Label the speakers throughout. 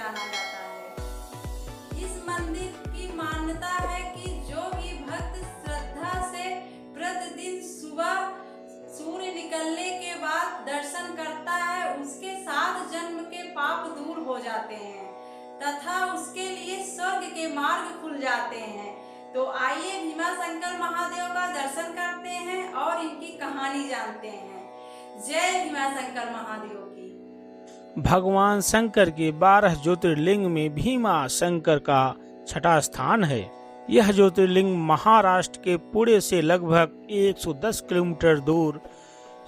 Speaker 1: जाना जाता है। इस मंदिर की मान्यता है कि जो भी भक्त श्रद्धा से प्रतिदिन सुबह सूर्य निकलने के बाद दर्शन करता है, उसके 7 जन्म के पाप दूर हो जाते हैं तथा उसके लिए स्वर्ग के मार्ग खुल जाते हैं। तो आइए भीमाशंकर महादेव का दर्शन करते हैं और इनकी कहानी जानते हैं। जय भीमाशंकर महादेव की।
Speaker 2: भगवान शंकर के 12 ज्योतिर्लिंग में भीमा शंकर का छठा स्थान है। यह ज्योतिर्लिंग महाराष्ट्र के पुणे से लगभग 110 किलोमीटर दूर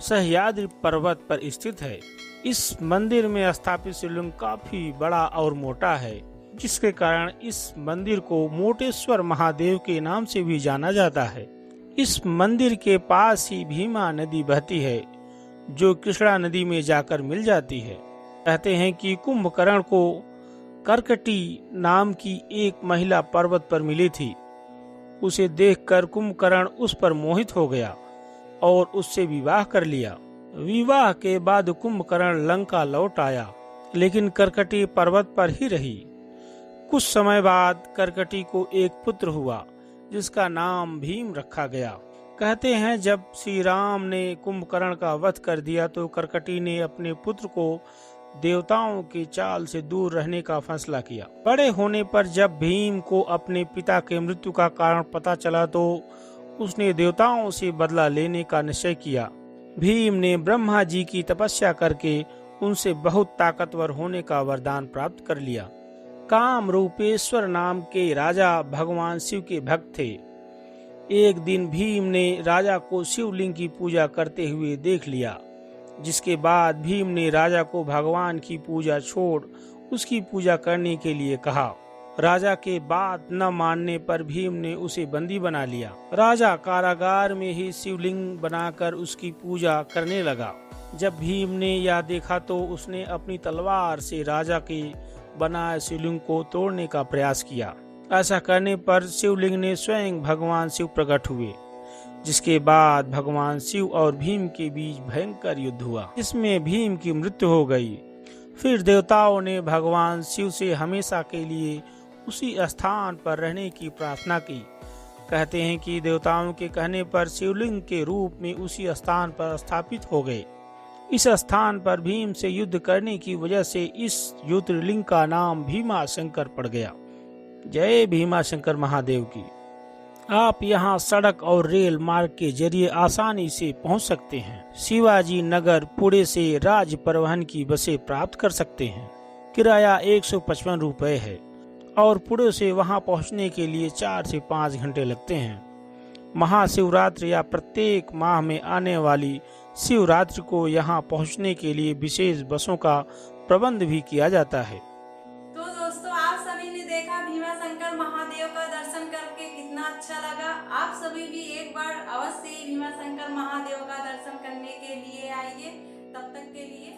Speaker 2: सह्याद्री पर्वत पर स्थित है। इस मंदिर में स्थापित शिवलिंग काफी बड़ा और मोटा है, जिसके कारण इस मंदिर को मोटेश्वर महादेव के नाम से भी जाना जाता है। इस मंदिर के पास ही भीमा नदी बहती है, जो कृष्णा नदी में जाकर मिल जाती है। कहते हैं कि कुंभकर्ण को करकटी नाम की एक महिला पर्वत पर मिली थी। उसे देखकर कुंभकर्ण उस पर मोहित हो गया और उससे विवाह कर लिया। विवाह के बाद कुंभकर्ण लंका लौट आया, लेकिन करकटी पर्वत पर ही रही। कुछ समय बाद करकटी को एक पुत्र हुआ, जिसका नाम भीम रखा गया। कहते हैं जब श्री राम ने कुंभकर्ण का वध कर दिया तो करकटी ने अपने पुत्र को देवताओं की चाल से दूर रहने का फैसला किया। बड़े होने पर जब भीम को अपने पिता के मृत्यु का कारण पता चला तो उसने देवताओं से बदला लेने का निश्चय किया। भीम ने ब्रह्मा जी की तपस्या करके उनसे बहुत ताकतवर होने का वरदान प्राप्त कर लिया। काम रूपेश्वर नाम के राजा भगवान शिव के भक्त थे। एक दिन भीम ने राजा को शिवलिंग की पूजा करते हुए देख लिया, जिसके बाद भीम ने राजा को भगवान की पूजा छोड़ उसकी पूजा करने के लिए कहा। राजा के बात न मानने पर भीम ने उसे बंदी बना लिया। राजा कारागार में ही शिवलिंग बनाकर उसकी पूजा करने लगा। जब भीम ने यह देखा तो उसने अपनी तलवार से राजा के बनाए शिवलिंग को तोड़ने का प्रयास किया। ऐसा करने पर शिवलिंग ने स्वयं भगवान शिव प्रकट हुए, जिसके बाद भगवान शिव और भीम के बीच भयंकर युद्ध हुआ, जिसमें भीम की मृत्यु हो गई। फिर देवताओं ने भगवान शिव से हमेशा के लिए उसी स्थान पर रहने की प्रार्थना की। कहते हैं कि देवताओं के कहने पर शिवलिंग के रूप में उसी स्थान पर स्थापित हो गए। इस स्थान पर भीम से युद्ध करने की वजह से इस ज्योतिर्लिंग का नाम भीमा शंकर पड़ गया। जय भीमा शंकर महादेव की। आप यहाँ सड़क और रेल मार्ग के जरिए आसानी से पहुँच सकते हैं। शिवाजी नगर पुणे से राज्य परिवहन की बसें प्राप्त कर सकते हैं। किराया 155 रुपए है और पुणे से वहां पहुंचने के लिए 4 से 5 घंटे लगते हैं। महाशिवरात्रि या प्रत्येक माह में आने वाली शिवरात्रि को यहां पहुंचने के लिए विशेष बसों का प्रबंध भी किया जाता है।
Speaker 1: तो दोस्तों, आप सभी ने देखा भीमाशंकर महादेव का दर्शन करके कितना अच्छा लगा। आप सभी भी एक बार अवश्य ही भीमाशंकर महादेव का दर्शन करने के लिए आइए। तब तक के लिए